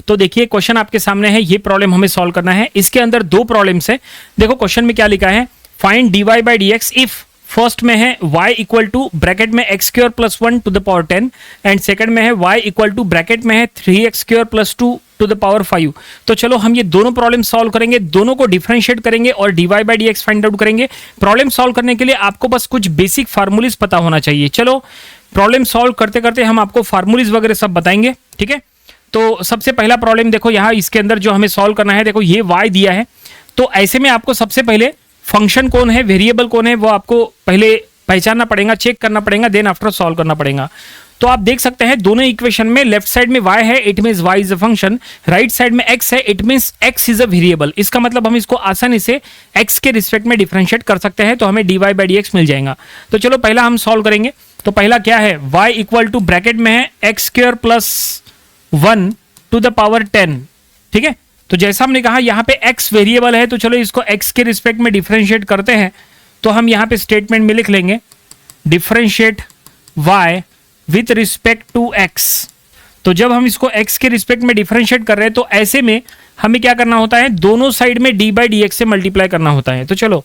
तो देखिए क्वेश्चन आपके सामने है, ये प्रॉब्लम हमें सॉल्व करना है। इसके अंदर दो प्रॉब्लम्स है। देखो क्वेश्चन में क्या लिखा है, find dy by d x if first में है y इक्वल टू ब्रैकेट में x square plus 1 to the power 10 and second में है y इक्वल टू ब्रैकेट में है 3x square plus 2 to the power 5। तो चलो हम ये दोनों प्रॉब्लम सॉल्व करेंगे, दोनों को डिफरेंशिएट करेंगे और dy by d x find out करेंगे। प्रॉब्लम सॉल्व करने के लिए आपको बस कुछ बेसिक फार्मूलीज पता होना चाहिए। चलो प्रॉब्लम सॉल्व करते करते हम आपको फार्मूलीज वगैरह सब बताएंगे, ठीक है। तो सबसे पहला प्रॉब्लम देखो, यहाँ इसके अंदर जो हमें सॉल्व करना है, देखो ये y दिया है। तो ऐसे में आपको सबसे पहले फंक्शन कौन है, वेरिएबल कौन है, वो आपको पहले पहचानना पड़ेगा, चेक करना पड़ेगा, देन आफ्टर सॉल्व करना पड़ेगा। तो आप देख सकते हैं दोनों इक्वेशन में लेफ्ट साइड में y है, it means y is a function, right side में x है, it means x is a variable. इसका मतलब हम इसको आसानी से x के रिस्पेक्ट में डिफरेंशिएट कर सकते हैं, तो हमें dy बाई डी एक्स मिल जाएगा। तो चलो पहला हम सॉल्व करेंगे। तो पहला क्या है, y इक्वल टू ब्रैकेट में है x square plus 1 to the power 10, ठीक है। तो जैसा हमने कहा यहाँ पे x वेरिएबल है, तो चलो इसको x के रिस्पेक्ट में डिफरेंशिएट करते हैं। तो हम यहाँ पे स्टेटमेंट में लिख लेंगे differentiate y with respect to x। तो जब हम इसको x के रिस्पेक्ट में डिफरेंशिएट कर रहे हैं, तो ऐसे में हमें क्या करना होता है, दोनों साइड में d बाई डी एक्स से मल्टीप्लाई करना होता है। तो चलो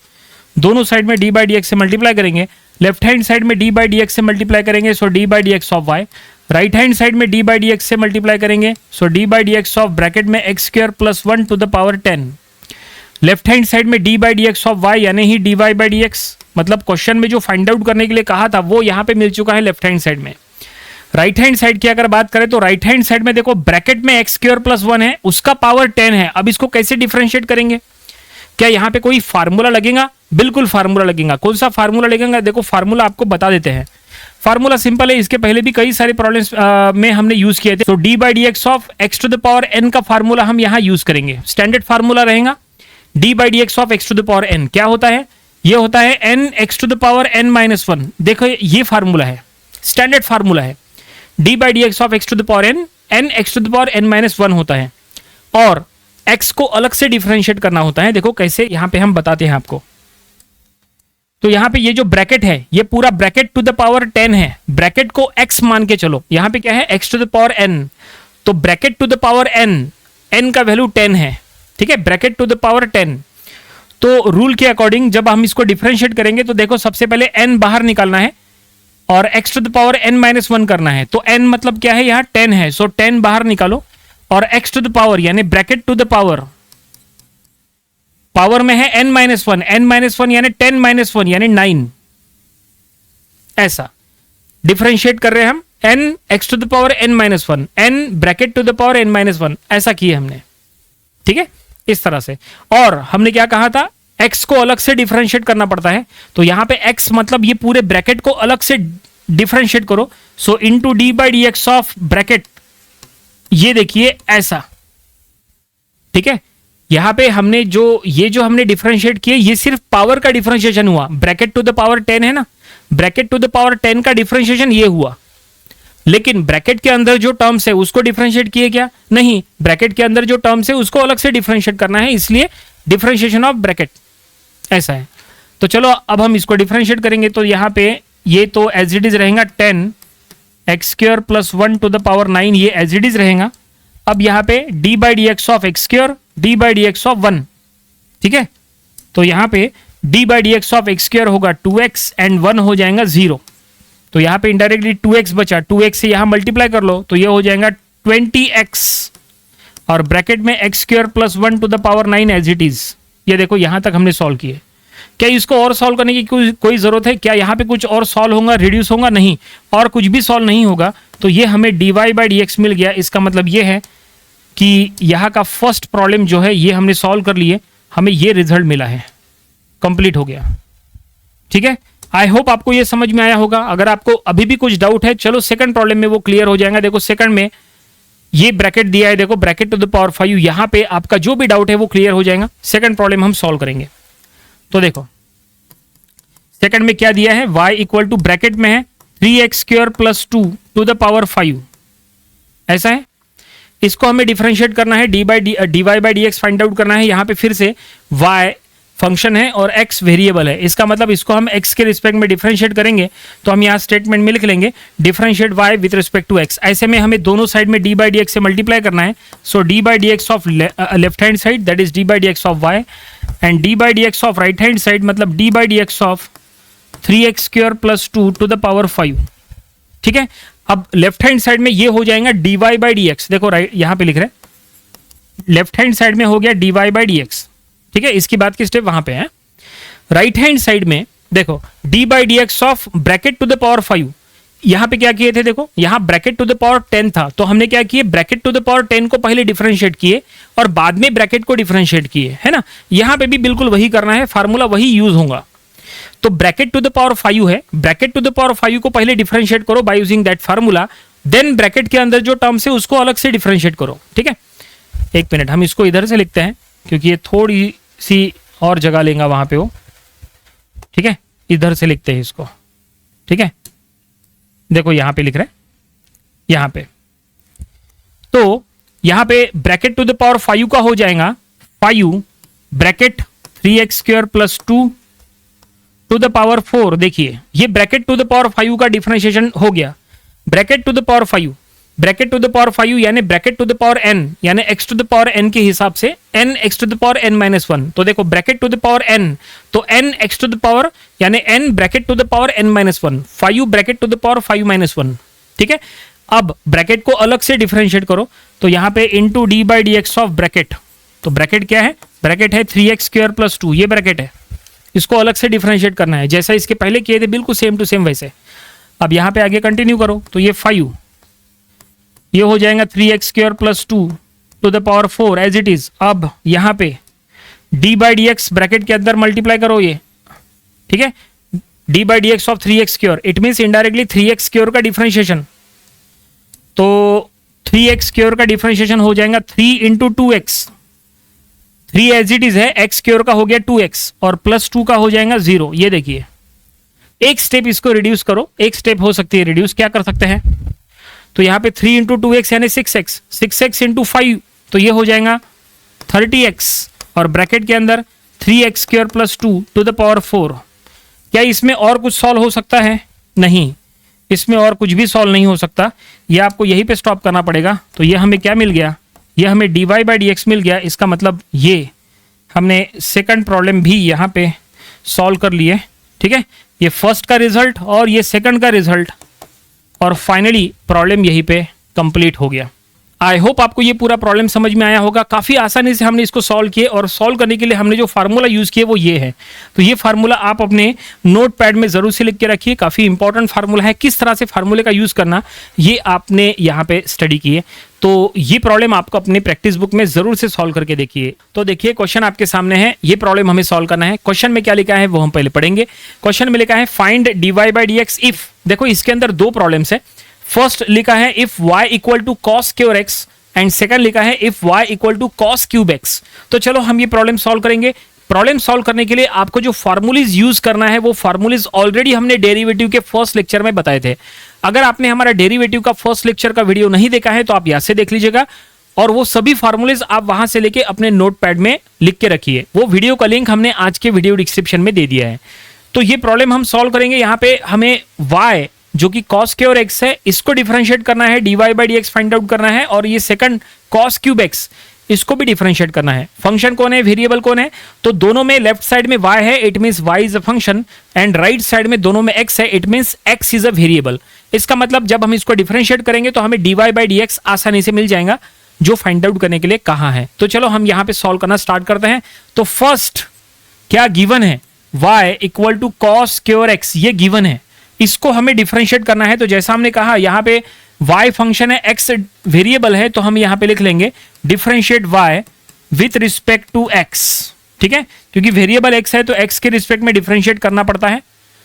दोनों साइड में d बाई डी एक्स से मल्टीप्लाई करेंगे। लेफ्ट हैंड साइड में d बाई डी एक्स से मल्टीप्लाई करेंगे, so d by d x of y। Right hand side में d बाई डी एक्स से मल्टीप्लाई करेंगे, so d by d x of bracket में x square plus 1 to the power 10। Left hand side में d by d x of y यानी ही dy by d x, मतलब question में जो find out करने के लिए कहा था वो यहाँ पे मिल चुका है लेफ्ट हैंड साइड में। राइट हैंड साइड की अगर बात करें तो राइट हैंड साइड में देखो ब्रैकेट में एक्स स्क्वायर प्लस 1 है, उसका पावर 10 है। अब इसको कैसे डिफरेंशिएट करेंगे, क्या यहाँ पे कोई फार्मूला लगेगा? बिल्कुल फार्मूला लगेगा। कौन सा फार्मूला लगेगा, देखो फार्मूला आपको बता देते हैं। फार्मूला सिंपल है, इसके पहले भी कई सारे प्रॉब्लम्स में हमने यूज किए थे। तो d by d x of x to the power n का फार्मूला हम यहाँ यूज करेंगे। स्टैंडर्ड फार्मूला रहेगा d by d x of x to the power n। क्या होता है, ये होता है n x to the power n minus 1। देखो ये फार्मूला है, स्टैंडर्ड फार्मूला है। d by d x of x to the power n, n x to the power n minus 1 होता है, और x को अलग से डिफरेंशिएट करना होता है। देखो कैसे, यहाँ पे हम बताते हैं आपको। तो यहाँ पे ये जो ब्रैकेट है, ये पूरा ब्रैकेट टू द पावर 10 है। ब्रैकेट को x मान के चलो, यहाँ पे क्या है, x to the power n। तो bracket to the power n, n का वैल्यू 10 है, ठीक है, ब्रैकेट टू द पावर 10। तो रूल के अकॉर्डिंग जब हम इसको डिफरेंशिएट करेंगे, तो देखो सबसे पहले n बाहर निकालना है और x to the power n minus 1 करना है। तो n मतलब क्या है, यहाँ 10 है, सो 10 बाहर निकालो और x टू द पावर यानी bracket to the power, power में है n माइनस 1, n माइनस 1 यानी 10 माइनस 1 यानी 9। ऐसा डिफरेंशिएट कर रहे हैं हम, n x to the power n minus 1, n bracket to the power n minus 1, ऐसा किए हमने, ठीक है, इस तरह से। और हमने क्या कहा था, x को अलग से डिफरेंशिएट करना पड़ता है। तो यहां पे x मतलब ये पूरे ब्रैकेट को अलग से डिफरेंशिएट करो, सो into d by d x of bracket, ये देखिए ऐसा, ठीक है। यहां पे हमने जो हमने डिफरेंशिएट किए, ये सिर्फ पावर का डिफरेंशिएशन हुआ। ब्रैकेट टू द पावर 10 है ना, ब्रैकेट टू द पावर 10 का डिफरेंशिएशन ये हुआ, लेकिन ब्रैकेट के अंदर जो टर्म्स है उसको डिफरेंशिएट किए क्या? नहीं, ब्रैकेट के अंदर जो टर्म्स है उसको अलग से डिफरेंशिएट करना है, इसलिए डिफरेंशिएशन ऑफ ब्रैकेट ऐसा है। तो चलो अब हम इसको डिफरेंशिएट करेंगे। तो यहाँ पे ये तो एज इट इज रहेगा 10 x square plus 1 to the power 9, ये एज इट इज रहेगा। अब यहाँ पे d by d x of x square, d by d x of 1, ठीक है। तो यहाँ पे d by d x of x square होगा 2x एंड 1 हो जाएगा 0। तो यहाँ पे इनडायरेक्टली 2x बचा, 2x से यहाँ मल्टीप्लाई कर लो तो ये हो जाएगा 20x और ब्रैकेट में x square plus 1 to the power 9 as it is. ये देखो यहाँ तक हमने सॉल्व किए। क्या इसको और सॉल्व करने की कोई जरूरत है? क्या यहाँ पे कुछ और सॉल्व होगा, रिड्यूस होगा? नहीं, और कुछ भी सॉल्व नहीं होगा। तो ये हमें dy बाई डी एक्स मिल गया। इसका मतलब ये है कि यहाँ का फर्स्ट प्रॉब्लम जो है ये हमने सॉल्व कर लिए, हमें ये रिजल्ट मिला है, कंप्लीट हो गया, ठीक है। आई होप आपको ये समझ में आया होगा। अगर आपको अभी भी कुछ डाउट है, चलो सेकंड प्रॉब्लम में वो क्लियर हो जाएगा। देखो सेकंड में ये ब्रैकेट दिया है, देखो ब्रैकेट टू द पावर 5, यहाँ पे आपका जो भी डाउट है वो क्लियर हो जाएगा। सेकंड प्रॉब्लम हम सॉल्व करेंगे। तो देखो सेकंड में क्या दिया है, y इक्वल टू ब्रैकेट में है 3x square plus 2 to the power 5, ऐसा है। इसको हमें डिफरेंशिएट करना है, dy by d x find out करना है। यहाँ पे फिर से y फंक्शन है और x वेरिएबल है, इसका मतलब इसको हम x के रिस्पेक्ट में डिफरेंशिएट करेंगे तो हम यहाँ स्टेटमेंट में लिख लेंगे differentiate y with respect to x। ऐसे में हमें दोनों साइड में d बाई डी एक्स से मल्टीप्लाई करना है। So d by d x of left hand side that is d by d x of y and d by d x of right hand side मतलब d by d x of 3x square plus 2 to the power 5। ठीक है, अब left hand side में ये हो जाएगा dy by d x. देखो right यहाँ पे लिख रहे हैं लेफ्ट हैंड साइड में हो गया dy बाई डी एक्स। ठीक है, इसकी बात की स्टेप वहां पे है। राइट हैंड साइड में देखो d by d x of bracket to the power 5। यहां पे क्या किए थे, देखो यहां ब्रैकेट टू द पावर 10 था तो हमने क्या किए ब्रैकेट टू द पावर 10 को पहले डिफरेंशिएट किए और बाद में ब्रैकेट को डिफरेंशिएट किए, है ना। यहां पे भी बिल्कुल वही करना है, फार्मूला वही यूज होगा। तो ब्रैकेट टू द पावर 5 है, ब्रैकेट टू द पावर 5 को पहले डिफरेंशिएट करो by using that formula, then bracket के अंदर जो टर्म्स है उसको अलग से डिफरेंशिएट करो। ठीक है, एक मिनट हम इसको इधर से लिखते हैं क्योंकि ये थोड़ी सी और जगह लेगा वहां पे वो। ठीक है, इधर से लिखते हैं इसको। ठीक है, देखो यहां पे लिख रहे हैं यहां पे, तो यहां पे ब्रैकेट टू द पावर 5 का हो जाएगा 5 bracket 3x square plus 2 to the power 4। देखिए ये ब्रैकेट टू द पावर 5 का डिफरेंशिएशन हो गया। Bracket to the power 5, bracket to the power 5 यानी bracket to the power n यानी x to the power n के हिसाब से n x to the power n minus 1। तो देखो bracket to the power n तो n x to the power यानी n bracket to the power n minus 1, 5 bracket to the power 5 minus 1। ठीक है, अब ब्रैकेट को अलग से डिफरेंशिएट करो तो यहाँ पे into d by d x of bracket, तो ब्रैकेट क्या है, ब्रैकेट है 3x स्क्वायर प्लस 2, ये ब्रैकेट है, इसको अलग से डिफरेंशिएट करना है जैसा इसके पहले किए थे बिल्कुल सेम टू सेम वैसे। अब यहाँ पे आगे कंटिन्यू करो तो ये 5 ये हो जाएगा 3x square plus 2 to the power 4 as it is. अब यहाँ पे d by d x bracket के अंदर मल्टीप्लाई करो ये। ठीक है, d by d x of 3x square it means indirectly 3x square का डिफरेंशिएशन, तो 3x स्क्वायर का डिफरेंशिएशन हो जाएगा 3 into 2x, 3 as it is है, x स्क्वायर का हो गया 2x और प्लस 2 का हो जाएगा 0। ये देखिए एक स्टेप इसको रिड्यूस करो, एक स्टेप हो सकती है रिड्यूस, क्या कर सकते हैं तो यहाँ पे 3 इंटू 2x यानी 6x, 6x इंटू 5 तो ये हो जाएगा 30x और ब्रैकेट के अंदर 3x square plus 2 to the power 4। क्या इसमें और कुछ सॉल्व हो सकता है? नहीं, इसमें और कुछ भी सॉल्व नहीं हो सकता, ये आपको यहीं पे स्टॉप करना पड़ेगा। तो ये हमें क्या मिल गया, ये हमें dy बाई डी एक्स मिल गया। इसका मतलब ये हमने सेकंड प्रॉब्लम भी यहाँ पे सॉल्व कर लिए। ठीक है, ये फर्स्ट का रिजल्ट और ये सेकंड का रिजल्ट और फाइनली प्रॉब्लम यहीं पे कंप्लीट हो गया। आई होप आपको ये पूरा प्रॉब्लम समझ में आया होगा। काफ़ी आसानी से हमने इसको सॉल्व किए और सॉल्व करने के लिए हमने जो फार्मूला यूज़ किए वो ये है। तो ये फार्मूला आप अपने नोट पैड में ज़रूर से लिख के रखिए, काफ़ी इंपॉर्टेंट फार्मूला है। किस तरह से फार्मूले का यूज़ करना ये आपने यहाँ पे स्टडी किए, तो ये प्रॉब्लम आपको अपने प्रैक्टिस बुक में ज़रूर से सॉल्व करके देखिए। तो देखिए क्वेश्चन आपके सामने है, ये प्रॉब्लम हमें सॉल्व करना है। क्वेश्चन में क्या लिखा है वो हम पहले पढ़ेंगे। क्वेश्चन में लिखा है find dy by d x if, देखो इसके अंदर दो प्रॉब्लम्स है। फर्स्ट लिखा है if y equal to cos cube x and second लिखा है if y equal to cos cube x. तो चलो हम ये प्रॉब्लम सॉल्व करेंगे। प्रॉब्लम सॉल्व करने के लिए आपको जो फार्मूलीज यूज करना है वो फार्मूलीज ऑलरेडी हमने डेरिवेटिव के फर्स्ट लेक्चर में बताए थे। अगर आपने हमारा डेरिवेटिव का फर्स्ट लेक्चर का वीडियो नहीं देखा है तो आप यहाँ से देख लीजिएगा और वो सभी फार्मूलीज आप वहां से लेके अपने नोटपैड में लिख के रखिए। वो वीडियो का लिंक हमने आज के वीडियो डिस्क्रिप्शन में दे दिया है। तो ये प्रॉब्लम हम सॉल्व करेंगे। यहाँ पे हमें y जो कि cos के और x है इसको डिफरेंशिएट करना है, dy by d x find out करना है और ये सेकंड cos क्यूब x इसको भी डिफरेंशिएट करना है। फंक्शन कौन है, वेरिएबल कौन है, तो दोनों में लेफ्ट साइड में y है, it means y is a function and right side में दोनों में x है, it means x is a variable. इसका मतलब जब हम इसको डिफरेंशिएट करेंगे तो हमें dy बाई डी एक्स आसानी से मिल जाएगा जो फाइंड आउट करने के लिए कहा है। तो चलो हम यहाँ पे सॉल्व करना स्टार्ट करते हैं। तो फर्स्ट क्या गिवन है, y इक्वल टू कॉस के और x, ये गिवन है, इसको हमें डिफरेंशिएट करना है। तो जैसा हमने कहा यहाँ पे y फंक्शन है, x वेरिएबल है, तो हम यहाँ पे लिख लेंगे differentiate y with respect to x। ठीक है, क्योंकि वेरिएबल x है तो x के रिस्पेक्ट में डिफरेंशिएट करना पड़ता है।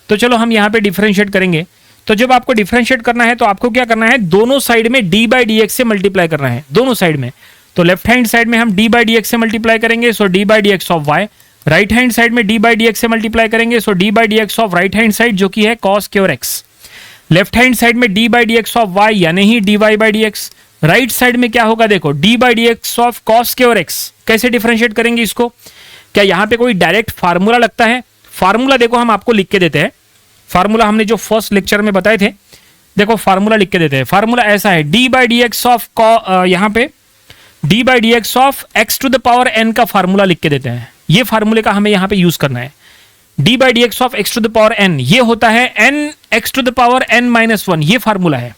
तो चलो हम यहाँ पे डिफरेंशिएट करेंगे। तो जब आपको डिफरेंशिएट करना है तो आपको क्या करना है, दोनों साइड में d बाई डी एक्स से मल्टीप्लाई करना है, दोनों साइड में। तो लेफ्ट हैंड साइड में हम d बाई डी एक्स से मल्टीप्लाई करेंगे, so d by d x of y। Right hand side में d बाई डी एक्स से मल्टीप्लाई करेंगे, so d by d x of right hand side जो कि है cos के और x। लेफ्ट हैंड साइड में d by d x of y यानी ही dy by d x. Right side में क्या होगा, देखो d by d x of cos के और x। कैसे डिफरेंशिएट करेंगे इसको, क्या यहाँ पे कोई डायरेक्ट फार्मूला लगता है? फार्मूला देखो हम आपको लिख के देते हैं, फार्मूला हमने जो फर्स्ट लेक्चर में बताए थे, देखो फार्मूला लिख के देते हैं। फार्मूला ऐसा है, d by d x of यहाँ पे d by d x of x to the power n का फार्मूला लिख के देते हैं। ये फार्मूले का हमें यहाँ पे यूज करना है। D by d x of x to the power n, ये होता है n x to the power n minus one, ये फार्मूला है,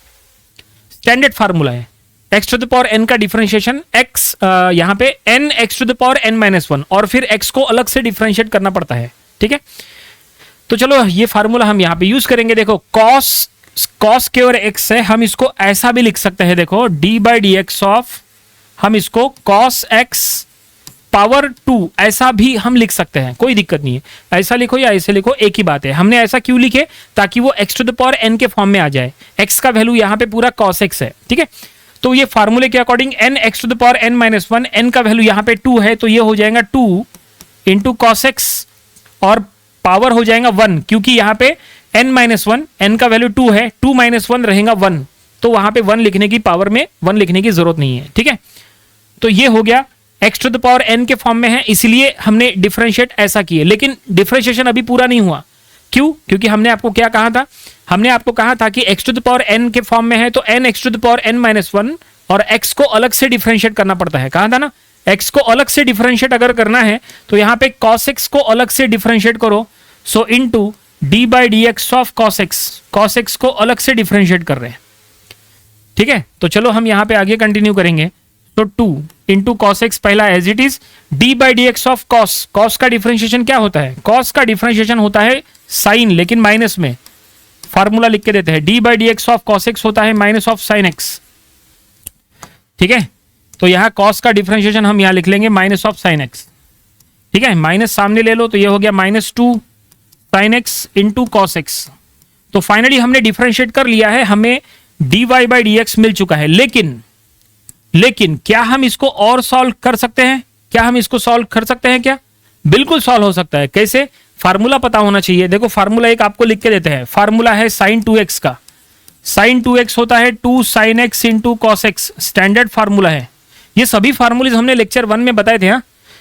स्टैंडर्ड फार्मूला है। X to the power n का डिफरेंशिएशन एक्स यहाँ पे n x to the power n minus one, और फिर एक्स को अलग से डिफरेंशिएट करना पड़ता है, ठीक है। तो चलो ये फार्मूला हम यहाँ पे यूज करेंगे। देखो कॉस के और एक्स है, हम इसको ऐसा भी लिख सकते हैं, देखो D by d x of, हम इसको कॉस एक्स पावर 2 ऐसा भी हम लिख सकते हैं, कोई दिक्कत नहीं है। ऐसा लिखो या ऐसे लिखो एक ही बात है। हमने ऐसा क्यों लिखे? ताकि वो x to the power n के फॉर्म में आ जाए। एक्स का वैल्यू यहाँ पे पूरा कॉस एक्स है, ठीक है। तो ये फार्मूले के according n x to the power n minus one, n का वैल्यू यहाँ पे 2 है, तो ये हो जाएगा 2 इंटू कॉस एक्स, और पावर हो जाएगा 1, क्योंकि यहाँ पे एन माइनस वन, एन का वैल्यू 2 है, 2 माइनस 1 रहेगा 1, तो वहां पे 1 लिखने की पावर में 1 लिखने की जरूरत नहीं है, ठीक है। तो ये हो गया x to the power n के फॉर्म में है, इसलिए हमने डिफरेंशिएट ऐसा किए। लेकिन डिफरेंशिएशन अभी पूरा नहीं हुआ, क्यों? क्योंकि हमने आपको क्या कहा था? हमने आपको कहा था कि x to the power n के फॉर्म में है तो n x to the power n minus one, और एक्स को अलग से डिफरेंशिएट करना पड़ता है, कहा था ना। एक्स को अलग से डिफरेंशिएट अगर करना है तो यहाँ पे कॉस एक्स को अलग से डिफरेंशिएट करो, सो into d by d x of cos x को अलग से डिफरेंशिएट कर रहे हैं, ठीक है। तो चलो हम यहाँ पे आगे कंटिन्यू करेंगे। तो 2 इंटू कॉस एक्स पहला as it is, d by d x of cos का डिफरेंशिएशन क्या होता है? कॉस का डिफरेंशिएशन होता है साइन, लेकिन माइनस में। फार्मूला लिख के देते हैं, d by d x of cos x होता है माइनस ऑफ साइन एक्स, ठीक है। तो यहाँ कॉस का डिफरेंशिएशन हम यहाँ लिख लेंगे माइनस ऑफ साइन एक्स, ठीक है। माइनस सामने ले लो तो ये हो गया -2 sine x into cos x. तो फाइनली हमने डिफरेंशिएट कर लिया है, हमें d y by d x मिल चुका है। लेकिन क्या हम इसको और सॉल्व कर सकते हैं? क्या हम इसको सॉल्व कर सकते हैं? क्या बिल्कुल सॉल्व हो सकता है। कैसे? फार्मूला पता होना चाहिए। देखो फार्मूला एक आपको लिख के देते हैं, फार्मूला है साइन 2x का। साइन 2x होता है 2 sine x into cos x, standard formula है। ये सभी फार्मूले हमने लेक्चर 1 में बताए थे।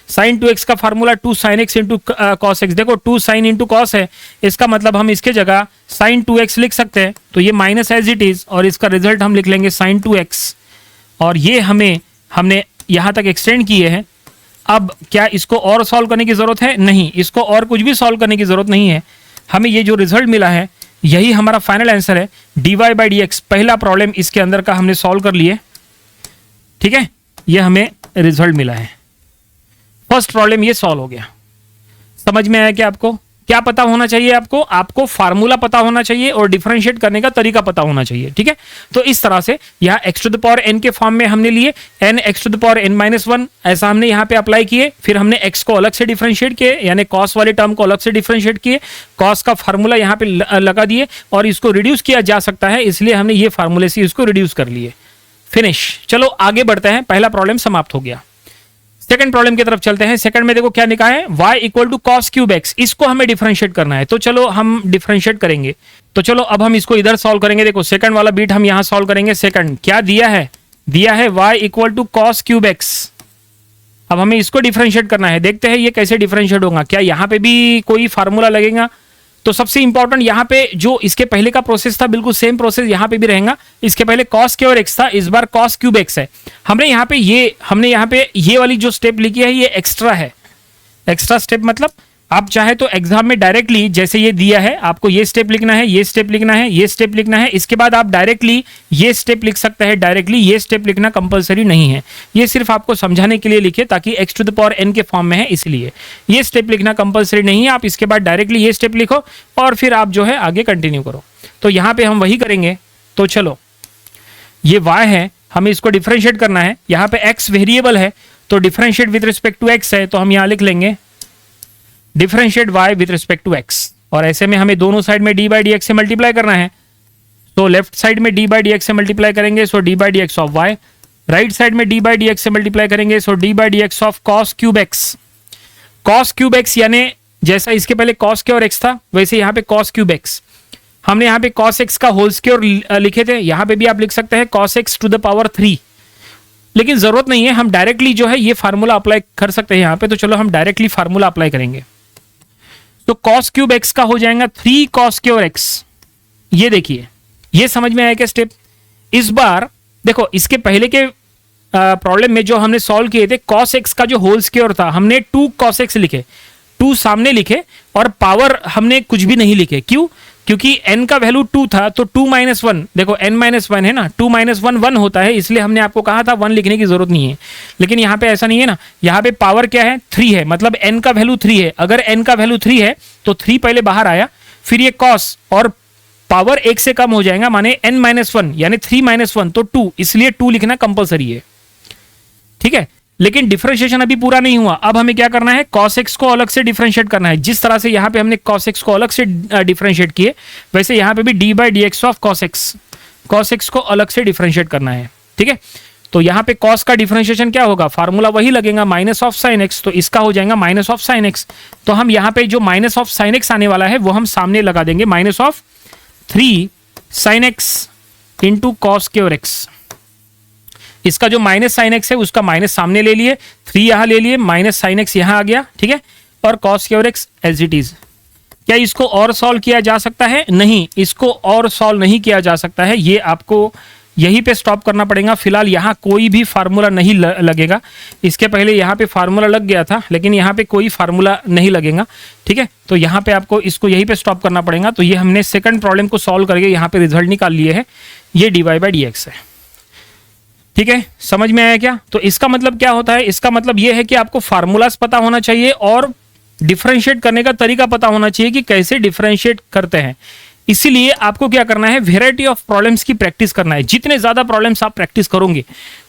साइन 2x का formula 2 sine x into cos x. देखो 2 साइन इंटू कॉस है, इसका मतलब हम इसके जगह साइन 2x लिख सकते हैं, तो ये माइनस एज इट इज, और इसका रिजल्ट हम लिख लेंगे साइन 2x। और ये हमने यहां तक एक्सटेंड किए हैं। अब क्या इसको और सॉल्व करने की जरूरत है? नहीं, इसको और कुछ भी सॉल्व करने की जरूरत नहीं है। हमें ये जो रिजल्ट मिला है यही हमारा फाइनल आंसर है। D y by d x पहला प्रॉब्लम इसके अंदर का हमने सॉल्व कर लिए, ठीक है। ये हमें रिजल्ट मिला है, फर्स्ट प्रॉब्लम ये सॉल्व हो गया। समझ में आया कि आपको क्या पता होना चाहिए? आपको फार्मूला पता होना चाहिए और डिफरेंशिएट करने का तरीका पता होना चाहिए, ठीक है। तो इस तरह से यहाँ x to the power n के फॉर्म में हमने लिए, n x to the power n minus one, ऐसा हमने यहाँ पे अप्लाई किए। फिर हमने एक्स को अलग से डिफरेंशिएट किए, यानी कॉस वाले टर्म को अलग से डिफरेंशिएट किए, कॉस का फार्मूला यहाँ पे लगा दिए, और इसको रिड्यूस किया जा सकता है, इसलिए हमने ये फार्मूले से इसको रिड्यूस कर लिए। फिनिश। चलो आगे बढ़ते हैं, पहला प्रॉब्लम समाप्त हो गया। सेकंड प्रॉब्लम की तरफ चलते हैं। सेकंड में देखो क्या लिखा है, y equal to cos cube x, इसको हमें डिफरेंशिएट करना है। तो चलो हम डिफरेंशिएट करेंगे। तो चलो अब हम इसको इधर सॉल्व करेंगे। देखो सेकंड वाला बीट हम यहां सॉल्व करेंगे। सेकंड क्या दिया है? दिया है y equal to cos cube x. अब हमें इसको डिफरेंशिएट करना है। देखते हैं ये कैसे डिफरेंशिएट होगा, क्या यहाँ पे भी कोई फार्मूला लगेगा? तो सबसे इंपॉर्टेंट यहाँ पे जो इसके पहले का प्रोसेस था, बिल्कुल सेम प्रोसेस यहाँ पे भी रहेगा। इसके पहले कॉस के और एक्स था, इस बार कॉस क्यूब एक्स है। हमने यहाँ पे ये वाली जो स्टेप लिखी है ये एक्स्ट्रा है। एक्स्ट्रा स्टेप मतलब आप चाहे तो एग्जाम में डायरेक्टली जैसे ये दिया है, आपको ये स्टेप लिखना है, ये स्टेप लिखना है, ये स्टेप लिखना है, इसके बाद आप डायरेक्टली ये स्टेप लिख सकते हैं। डायरेक्टली ये स्टेप लिखना कंपलसरी नहीं है, ये सिर्फ आपको समझाने के लिए लिखे ताकि x to the power n के फॉर्म में है, इसलिए ये स्टेप लिखना कंपलसरी नहीं है। आप इसके बाद डायरेक्टली ये स्टेप लिखो और फिर आप जो है आगे कंटिन्यू करो। तो यहाँ पे हम वही करेंगे। तो चलो ये y है, हमें इसको डिफरेंशिएट करना है। यहाँ पे x वेरिएबल है तो differentiate with respect to x है, तो हम यहाँ लिख लेंगे differentiate y with respect to x। और ऐसे में हमें दोनों साइड में d बाई डी एक्स से मल्टीप्लाई करना है। तो लेफ्ट साइड में d बाई डी एक्स से मल्टीप्लाई करेंगे, so d by d x of y। Right side में d बाई डी एक्स से मल्टीप्लाई करेंगे, so d by d x of cos cube x. Cos cube x यानी जैसा इसके पहले cos के और एक्स था वैसे यहाँ पे कॉस क्यूब एक्स। हमने यहाँ पे cos x का होल स्क्वायर लिखे थे, यहाँ पे भी आप लिख सकते हैं cos x to the power 3। लेकिन जरूरत नहीं है, हम डायरेक्टली जो है ये फार्मूला अप्लाई कर सकते हैं यहाँ पे। तो चलो हम डायरेक्टली फार्मूला अप्लाई करेंगे। तो कॉस क्यूब एक्स का हो जाएगा 3 कॉस क्यूब एक्स। ये देखिए, ये समझ में आया क्या स्टेप? इस बार देखो, इसके पहले के प्रॉब्लम में जो हमने सॉल्व किए थे, कॉस एक्स का जो होल स्क्वायर था, हमने 2 कॉस एक्स लिखे, 2 सामने लिखे और पावर हमने कुछ भी नहीं लिखे। क्यों? क्योंकि n का वैल्यू 2 था, तो 2 - 1, देखो n - 1 है ना, 2 - 1 1 होता है, इसलिए हमने आपको कहा था 1 लिखने की जरूरत नहीं है। लेकिन यहाँ पे ऐसा नहीं है ना, यहाँ पे पावर क्या है? 3 है, मतलब n का वैल्यू 3 है। अगर n का वैल्यू 3 है तो 3 पहले बाहर आया, फिर ये कॉस और पावर 1 से कम हो जाएगा, माने n - 1 यानी 3 - 1 तो 2, इसलिए 2 लिखना कंपलसरी है। ठीक है, लेकिन डिफरेंशिएशन अभी पूरा नहीं हुआ। अब हमें क्या करना है? cos x को अलग से डिफरेंशिएट करना है। जिस तरह से यहां पे हमने cos x को अलग से डिफरेंशिएट किए, वैसे यहां पे भी d/dx ऑफ cos x को अलग से डिफरेंशिएट करना है। ठीक है, तो यहां पे cos का डिफरेंशिएशन क्या होगा? फार्मूला वही लगेगा, माइनस ऑफ साइन एक्स, तो इसका हो जाएगा माइनस ऑफ साइन एक्स। तो हम यहां पे जो माइनस ऑफ साइन एक्स आने वाला है वो हम सामने लगा देंगे, minus of 3 sign x into cos cube x. इसका जो माइनस साइन एक्स है उसका माइनस सामने ले लिए, 3 यहां ले लिए, माइनस साइन एक्स यहां आ गया। ठीक है, और cos cube x as it is. क्या इसको और सॉल्व किया जा सकता है? नहीं, इसको और सॉल्व नहीं किया जा सकता है। ये आपको यहीं पे स्टॉप करना पड़ेगा। फिलहाल यहाँ कोई भी फार्मूला नहीं लगेगा। इसके पहले यहाँ पे फार्मूला लग गया था, लेकिन यहाँ पे कोई फार्मूला नहीं लगेगा। ठीक है, तो यहाँ पे आपको इसको यहीं पे स्टॉप करना पड़ेगा। तो ये हमने सेकंड प्रॉब्लम को सॉल्व करके यहाँ पे रिजल्ट निकाल लिए है, ये dy/dx है। ठीक है, समझ में आया क्या? तो इसका मतलब क्या होता है? इसका मतलब ये है कि आपको फार्मूलाज पता होना चाहिए और डिफरेंशिएट करने का तरीका पता होना चाहिए कि कैसे डिफरेंशिएट करते हैं। इसीलिए आपको क्या करना है? वेराइटी ऑफ प्रॉब्लम्स की प्रैक्टिस करना है। जितने ज्यादा प्रॉब्लम्स आप प्रैक्टिस करोगे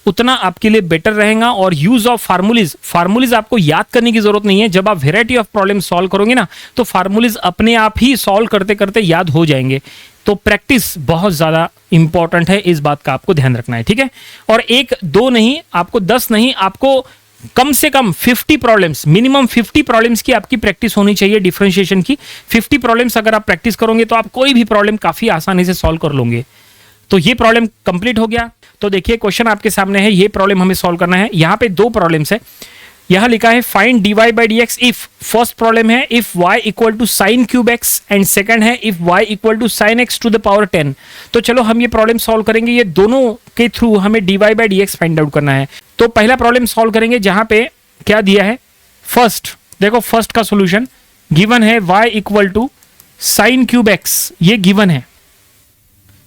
उतना आपके लिए बेटर रहेगा। और यूज ऑफ फार्मूलीज आपको याद करने की जरूरत नहीं है। जब आप वेराइटी ऑफ प्रॉब्लम सॉल्व करोगे ना, तो फार्मूलीज अपने आप ही सॉल्व करते करते याद हो जाएंगे। तो प्रैक्टिस बहुत ज्यादा इंपॉर्टेंट है, इस बात का आपको ध्यान रखना है। ठीक है, और 1 2 नहीं, आपको 10 नहीं, आपको कम से कम 50 प्रॉब्लम्स, मिनिमम 50 प्रॉब्लम्स की आपकी प्रैक्टिस होनी चाहिए डिफरेंशिएशन की। 50 प्रॉब्लम्स अगर आप प्रैक्टिस करोगे तो आप कोई भी प्रॉब्लम काफी आसानी से सॉल्व कर लोगे। तो ये प्रॉब्लम कंप्लीट हो गया। तो देखिए, क्वेश्चन आपके सामने है, ये प्रॉब्लम हमें सॉल्व करना है। यहाँ पे 2 प्रॉब्लम्स है। यहां लिखा है find dy/dx if, first problem है if y equal to sine cube x, and second है if y equal to sine x to the power 10। तो चलो हम ये प्रॉब्लम सॉल्व करेंगे। ये दोनों के थ्रू हमें dy/dx फाइंड आउट करना है। तो पहला प्रॉब्लम सॉल्व करेंगे, जहां पे क्या दिया है? फर्स्ट, देखो फर्स्ट का सॉल्यूशन गिवन है y equal to sine cube x, ये गिवन है।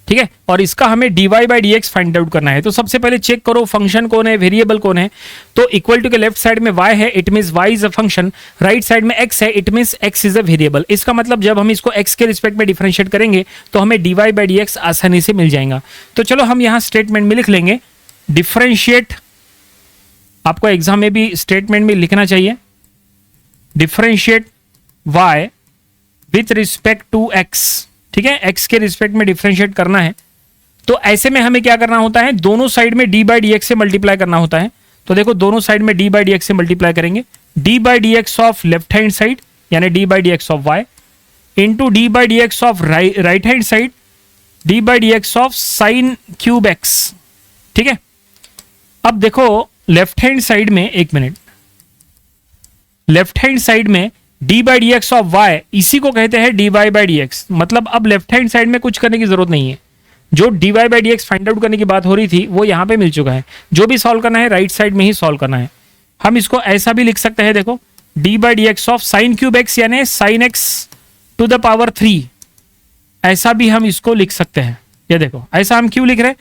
ठीक है, और इसका हमें dy/dx फाइंड आउट करना है। तो सबसे पहले चेक करो फंक्शन कौन है, वेरिएबल कौन है। तो इक्वल टू के लेफ्ट साइड में y है, it means y is a function. Right side में x है, it means x is a variable. इसका मतलब जब हम इसको x के रिस्पेक्ट में डिफरेंशिएट करेंगे तो हमें dy/dx आसानी से मिल जाएगा। तो चलो हम यहां स्टेटमेंट में लिख लेंगे डिफरेंशिएट। आपको एग्जाम में भी स्टेटमेंट में लिखना चाहिए, differentiate y with respect to x। ठीक है, x के रिस्पेक्ट में डिफरेंशिएट करना है। तो ऐसे में हमें क्या करना होता है? दोनों साइड में d/dx से मल्टीप्लाई करना होता है। तो देखो, दोनों साइड में d/dx से मल्टीप्लाई करेंगे। d/dx of left hand side यानी d/dx of y into d/dx of right hand side d/dx of sine cube x। ठीक है, अब देखो लेफ्ट हैंड साइड में, एक मिनट, लेफ्ट हैंड साइड में d/dx ऑफ y, इसी को कहते हैं dy/dx। मतलब अब लेफ्ट हैंड साइड में कुछ करने की जरूरत नहीं है। जो dy/dx फाइंड आउट करने की बात हो रही थी वो यहां पे मिल चुका है। जो भी सॉल्व करना है राइट साइड में ही सॉल्व करना है। हम इसको ऐसा भी लिख सकते हैं, देखो d/dx of sine cube x यानी sine x to the power 3, ऐसा भी हम इसको लिख सकते हैं। ये देखो, ऐसा हम क्यों लिख रहे हैं?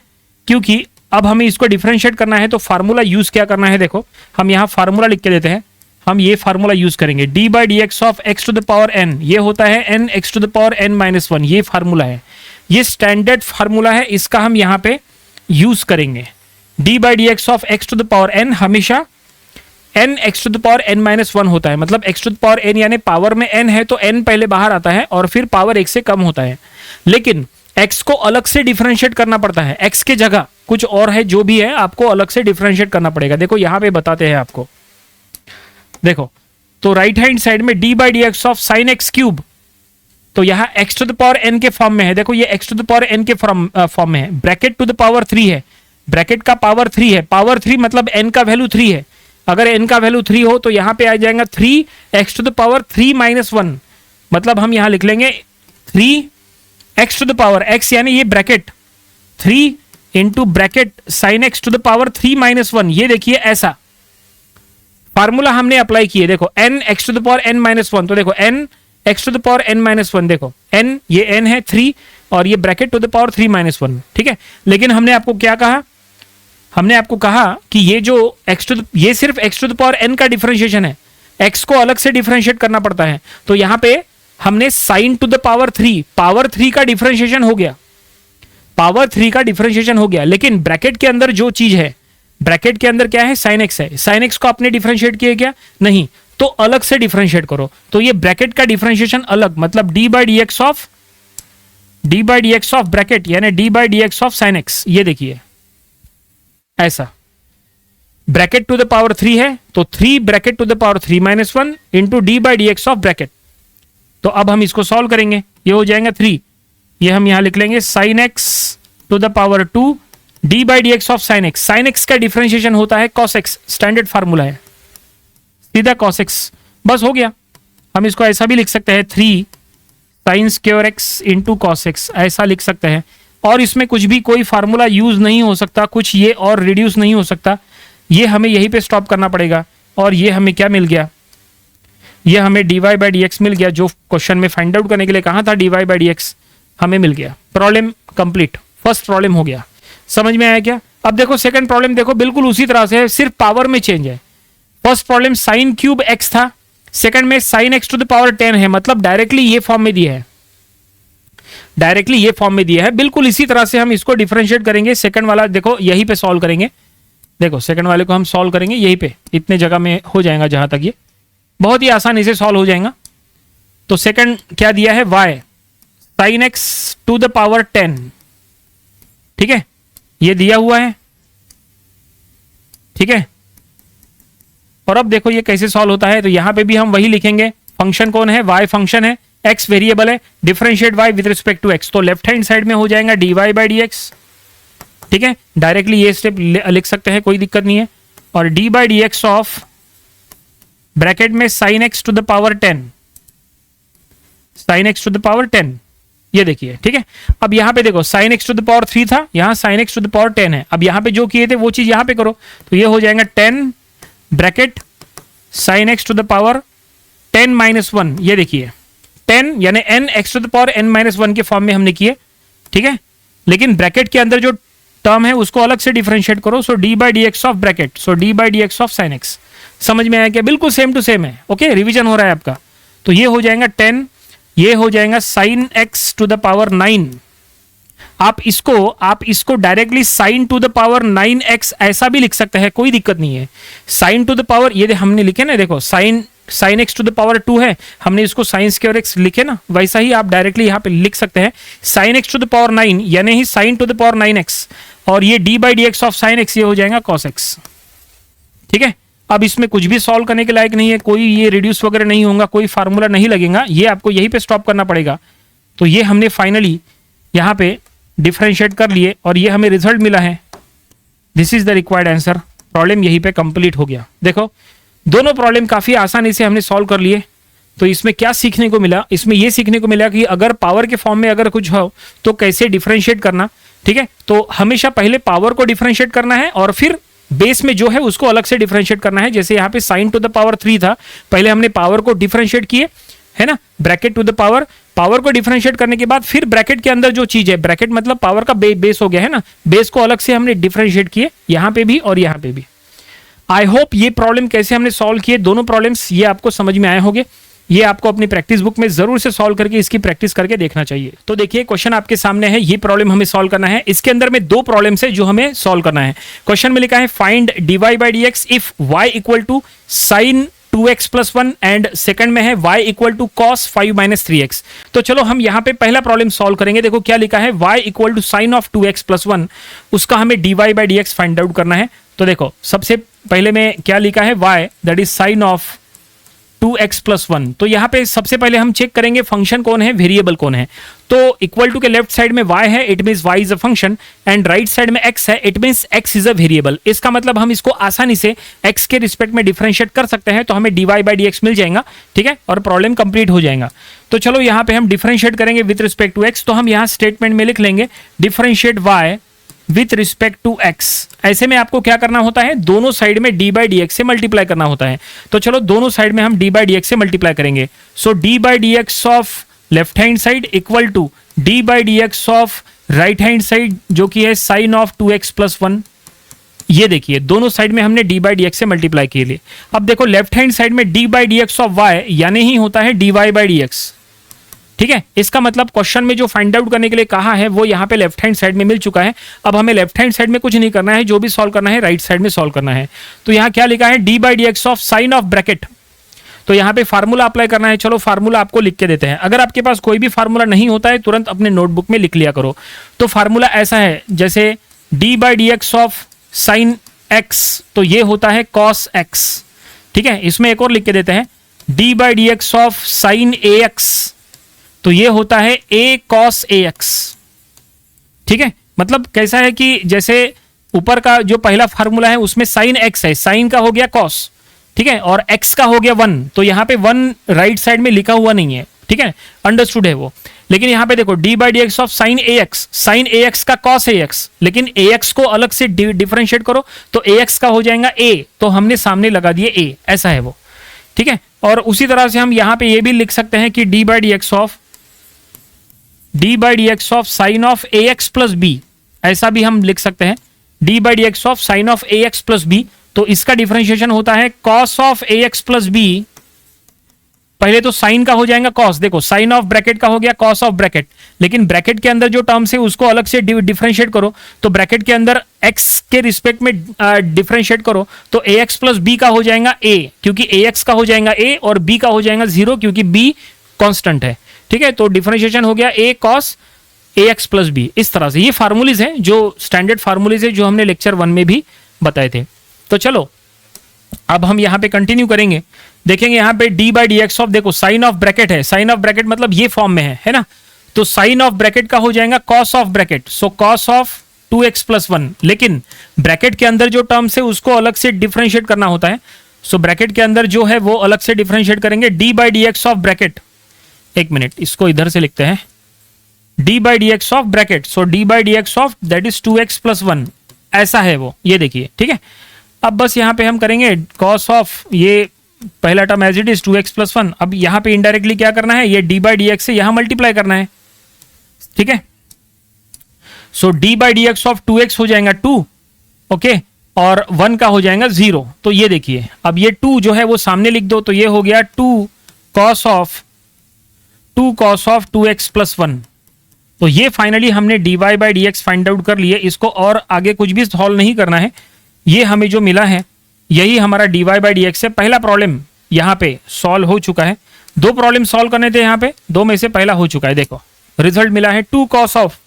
क्योंकि अब हमें इसको डिफरेंशिएट करना है। तो फार्मूला यूज क्या करना है? देखो, हम यहां फार्मूला लिख के देते हैं। हम ये फार्मूला यूज करेंगे, d/dx of x to the power n, ये होता है n x to the power n-1। ये फार्मूला है, ये स्टैंडर्ड फार्मूला है, इसका हम यहां पे यूज करेंगे। d/dx of x to the power n हमेशा n x to the power n-1 होता है। मतलब x to the power n यानी पावर में n है तो n पहले बाहर आता है और फिर पावर 1 से कम होता है। लेकिन x को अलग से डिफरेंशिएट करना पड़ता है। x के जगह कुछ और है, जो भी है आपको अलग से डिफरेंशिएट करना पड़ेगा। देखो यहां पे बताते हैं आपको, देखो तो राइट हैंड साइड में d/dx of sine x cube, तो यहां x to the power n के फॉर्म में है। देखो ये x to the power n के फॉर्म में है, ब्रैकेट टू द पावर 3 है। ब्रैकेट का पावर 3 है, पावर 3 मतलब n का वैल्यू 3 है, अगर n का वैल्यू 3 हो तो यहां पे आ जाएगा 3x to the power 3 minus 1, मतलब हम यहां लिख लेंगे 3x to the power x, यानी ये bracket 3 into bracket sine x to the power 3 minus 1। ये देखिए ऐसा फार्मूला हमने अप्लाई किए, देखो n x to the power n minus 1, तो देखो n x to the power n minus 1, देखो n, ये n है 3 और ये bracket to the power 3 minus 1, ठीक है। लेकिन हमने आपको क्या कहा, हमने आपको कहा कि ये जो ये सिर्फ x to the power n का डिफरेंशिएशन है, x को अलग से डिफरेंशिएट करना पड़ता है, तो यहां पे हमने sign to the power 3, power 3 का डिफरेंशिएशन हो गया, पावर 3 का डिफरेंशिएशन हो गया। लेकिन ब्रैकेट के अंदर जो चीज है, ब्रैकेट के अंदर क्या है, साइन x है, साइन x को आपने डिफरेंशिएट किया क्या, नहीं, तो अलग से डिफरेंशिएट करो, तो ये ब्रैकेट का डिफरेंशिएशन अलग, मतलब d by d x of bracket यानी d by d x of sine x। ये देखिए ऐसा, ब्रैकेट टू द पावर 3 है तो 3 bracket to the power 3 minus 1 into d by d x of bracket. तो अब हम इसको सॉल्व करेंगे, ये हो जाएगा 3, ये हम यहां लिख लेंगे sine x to the power 2 d by d x of sine x। Sine x का डिफरेंशिएशन होता है cos x, स्टैंडर्ड फार्मूला है, सीधा cos x, बस हो गया। हम इसको ऐसा भी लिख सकते हैं 3 sine square x into cos x, ऐसा लिख सकते हैं। और इसमें कुछ भी कोई फार्मूला यूज नहीं हो सकता, कुछ ये और रिड्यूस नहीं हो सकता, ये हमें यहीं पे स्टॉप करना पड़ेगा। और ये हमें क्या मिल गया, ये हमें dy बाई डी एक्स मिल गया, जो क्वेश्चन में फाइंड आउट करने के लिए कहा था dy बाई डी एक्स, हमें मिल गया। प्रॉब्लम कंप्लीट, फर्स्ट प्रॉब्लम हो गया। समझ में आया क्या? अब देखो सेकंड प्रॉब्लम, देखो बिल्कुल उसी तरह से है, सिर्फ पावर में चेंज है। First problem sine cube x था, सेकंड में sine x to the power 10 है, मतलब डायरेक्टली ये फॉर्म में दिया है, डायरेक्टली ये फॉर्म में दिया है। बिल्कुल इसी तरह से हम इसको डिफरेंशिएट करेंगे। सेकंड वाला देखो यहीं पे सॉल्व करेंगे, देखो सेकंड वाले को हम सॉल्व करेंगे यहीं पे, इतने जगह में हो जाएगा, जहां तक ये बहुत ही आसानी से सॉल्व हो जाएगा। तो सेकंड क्या दिया है, y sine x to the power 10, ठीक है, ये दिया हुआ है, ठीक है। और अब देखो ये कैसे सॉल्व होता है, तो यहां पे भी हम वही लिखेंगे, फंक्शन कौन है, y फंक्शन है, x वेरिएबल है, differentiate y with respect to x, तो लेफ्ट हैंड साइड में हो जाएगा dy बाई डी एक्स, ठीक है, डायरेक्टली ये स्टेप लिख सकते हैं, कोई दिक्कत नहीं है। और d by d x of bracket में sine x to the power 10, sine x to the power 10, ये देखिए, ठीक है। अब यहां पे देखो sine x to the power 3 था, यहां sine x to the power 10 है। अब यहां पे जो किए थे वो चीज यहां पे करो, तो ये हो जाएगा 10 bracket sine x to the power 10 minus 1, ये देखिए 10 यानी n x to the power n minus 1 के फॉर्म में हमने किए, ठीक है। लेकिन ब्रैकेट के अंदर जो टर्म है उसको अलग से डिफरेंशिएट करो, सो d by d x of bracket, so d by d x of sine x। समझ में आया क्या? बिल्कुल सेम टू सेम है, ओके, रिवीजन हो रहा है आपका। तो ये हो जाएगा 10, ये हो जाएगा sine x to the power 9। आप इसको directly sine to the power 9x ऐसा भी लिख सकते हैं, कोई दिक्कत नहीं है। साइन टू द पावर, ये हमने लिखे ना, देखो sine x to the power 2 है, हमने इसको साइन स्क्वायर x लिखे ना, वैसा ही आप डायरेक्टली यहाँ पे लिख सकते हैं sine x to the power 9 यानी ही sine to the power 9x, और ये d by d x of sine x, ये हो जाएगा cos x, ठीक है। अब इसमें कुछ भी सॉल्व करने के लायक नहीं है, कोई ये रिड्यूस वगैरह नहीं होगा, कोई फार्मूला नहीं लगेगा, ये आपको यहीं पे स्टॉप करना पड़ेगा। तो ये हमने फाइनली यहाँ पे डिफरेंशिएट कर लिए और ये हमें रिजल्ट मिला है, this is the required answer. Problem यहीं पे कंप्लीट हो गया। देखो दोनों प्रॉब्लम काफी आसानी से हमने सॉल्व कर लिए। तो इसमें क्या सीखने को मिला, इसमें ये सीखने को मिला कि अगर पावर के फॉर्म में अगर कुछ हो तो कैसे डिफरेंशिएट करना, ठीक है। तो हमेशा पहले पावर को डिफरेंशिएट करना है और फिर बेस में जो है उसको अलग से डिफरेंशिएट करना है। जैसे यहाँ पे साइन टू द पावर 3 था, पहले हमने पावर को डिफरेंशिएट किए, है ना, bracket to the power, power को डिफरेंशिएट करने के बाद फिर ब्रैकेट के अंदर जो चीज है, ब्रैकेट मतलब पावर का बेस हो गया है ना, बेस को अलग से हमने डिफरेंशिएट किए, यहाँ पे भी और यहाँ पे भी। आई होप ये प्रॉब्लम कैसे हमने सॉल्व किए, दोनों प्रॉब्लम्स ये आपको समझ में आए होंगे। ये आपको अपनी प्रैक्टिस बुक में जरूर से सॉल्व करके इसकी प्रैक्टिस करके देखना चाहिए। तो देखिए क्वेश्चन आपके सामने है, ये प्रॉब्लम हमें सॉल्व करना है। इसके अंदर में दो प्रॉब्लम्स है जो हमें सॉल्व करना है। क्वेश्चन में लिखा है find dy by d x if y equal to sine 2x plus 1 and second में है y equal to cos 5 minus 3x। तो चलो हम यहाँ पे पहला प्रॉब्लम सॉल्व करेंगे। देखो क्या लिखा है, y equal to sine of 2x plus 1, उसका हमें dy by d x find out करना है। तो देखो सबसे पहले में क्या लिखा है, y that is sign of 2x+1। तो यहाँ पे सबसे पहले हम चेक करेंगे फंक्शन कौन है, वेरिएबल कौन है। तो इक्वल टू के लेफ्ट साइड में y है, it means y is a function, and right side में x है, it means x is a variable. इसका मतलब हम इसको आसानी से x के रिस्पेक्ट में डिफरेंशिएट कर सकते हैं, तो हमें dy/dx मिल जाएगा, ठीक है, और प्रॉब्लम कंप्लीट हो जाएगा। तो चलो यहाँ पे हम डिफरेंशिएट करेंगे विथ रिस्पेक्ट टू x। तो हम यहाँ स्टेटमेंट में लिख लेंगे differentiate y with respect to x। ऐसे में आपको क्या करना होता है, दोनों साइड में d/dx से मल्टीप्लाई करना होता है। तो चलो दोनों साइड में हम d/dx से मल्टीप्लाई करेंगे। So d/dx of left hand side equal to d/dx of right hand side, जो कि है साइन ऑफ 2x+1। ये देखिए दोनों साइड में हमने d/dx से मल्टीप्लाई किए लिए। अब देखो लेफ्ट हैंड साइड में d/dx ऑफ y यानी ही होता है dy/dx, ठीक है। इसका मतलब क्वेश्चन में जो फाइंड आउट करने के लिए कहा है वो यहाँ पे लेफ्ट हैंड साइड में मिल चुका है। अब हमें लेफ्ट हैंड साइड में कुछ नहीं करना है, जो भी सॉल्व करना है राइट साइड में सॉल्व करना है। तो यहाँ क्या लिखा है, d/dx of sign of bracket. तो यहाँ पे फार्मूला अप्लाई करना है। चलो फार्मूला आपको लिख के देते हैं। अगर आपके पास कोई भी फार्मूला नहीं होता है तुरंत अपने नोटबुक में लिख लिया करो। तो फार्मूला ऐसा है, जैसे d/dx ऑफ साइन x, तो ये होता है cos x, ठीक है। इसमें एक और लिख के देते हैं d/dx ऑफ साइन ax, तो ये होता है a cos ax, ठीक है। मतलब कैसा है कि जैसे ऊपर का जो पहला फार्मूला है उसमें साइन x है, साइन का हो गया cos, ठीक है, और x का हो गया 1। तो यहाँ पे 1 राइट साइड में लिखा हुआ नहीं है, ठीक है, अंडरस्टूड है वो। लेकिन यहाँ पे देखो d/dx of sine ax, sine ax का cos ax, लेकिन ax को अलग से डिफरेंशिएट करो तो ax का हो जाएगा a, तो हमने सामने लगा दिए a, ऐसा है वो, ठीक है। और उसी तरह से हम यहाँ पे ये भी लिख सकते हैं कि d/dx of sign of ax plus b, ऐसा भी हम लिख सकते हैं d/dx of sign of ax plus b। तो इसका डिफरेंशिएशन होता है cos of ax plus b। पहले तो साइन का हो जाएगा cos, देखो साइन ऑफ ब्रैकेट का हो गया cos ऑफ ब्रैकेट, लेकिन ब्रैकेट के अंदर जो टर्म्स है उसको अलग से डिफरेंशिएट करो। तो ब्रैकेट के अंदर x के रिस्पेक्ट में डिफरेंशिएट करो तो ax प्लस b का हो जाएगा a, क्योंकि ax का हो जाएगा a और b का हो जाएगा 0, क्योंकि b कांस्टेंट है, ठीक है। तो डिफरेंशिएशन हो गया a cos ax plus b। इस तरह से ये फार्मूलीज हैं, जो स्टैंडर्ड फार्मूलीज है, जो हमने लेक्चर 1 में भी बताए थे। तो चलो अब हम यहाँ पे कंटिन्यू करेंगे, देखेंगे यहाँ पे d/dx ऑफ, देखो साइन ऑफ ब्रैकेट है, साइन ऑफ ब्रैकेट मतलब ये फॉर्म में है ना। तो साइन ऑफ ब्रैकेट का हो जाएगा cos of bracket, so cos of 2x+1। लेकिन ब्रैकेट के अंदर जो टर्म्स है उसको अलग से डिफरेंशिएट करना होता है। सो ब्रैकेट के अंदर जो है वो अलग से डिफरेंशिएट करेंगे d/dx ऑफ ब्रैकेट। एक मिनट, इसको इधर से लिखते हैं d/dx of bracket, so d/dx of that is 2x+1, ऐसा है वो, ये देखिए, ठीक है। अब बस यहाँ पे हम करेंगे cos ऑफ, ये पहला term as it is 2x+1। अब यहाँ पे इनडायरेक्टली क्या करना है, ये d/dx से यहाँ मल्टीप्लाई करना है, ठीक है। सो d/dx ऑफ 2x हो जाएगा 2, ओके, और 1 का हो जाएगा 0। तो ये देखिए, अब ये 2 जो है वो सामने लिख दो, तो ये हो गया 2 cos ऑफ 2x+1। तो ये फाइनली हमने dy/dx फाइंड आउट कर लिए। इसको और आगे कुछ भी सॉल्व नहीं करना है, ये हमें जो मिला है यही हमारा dy/dx से पहला प्रॉब्लम यहाँ पे सॉल्व हो चुका है। 2 प्रॉब्लम सॉल्व करने थे यहाँ पे, 2 में से पहला हो चुका है। देखो रिजल्ट मिला है 2 cos ऑफ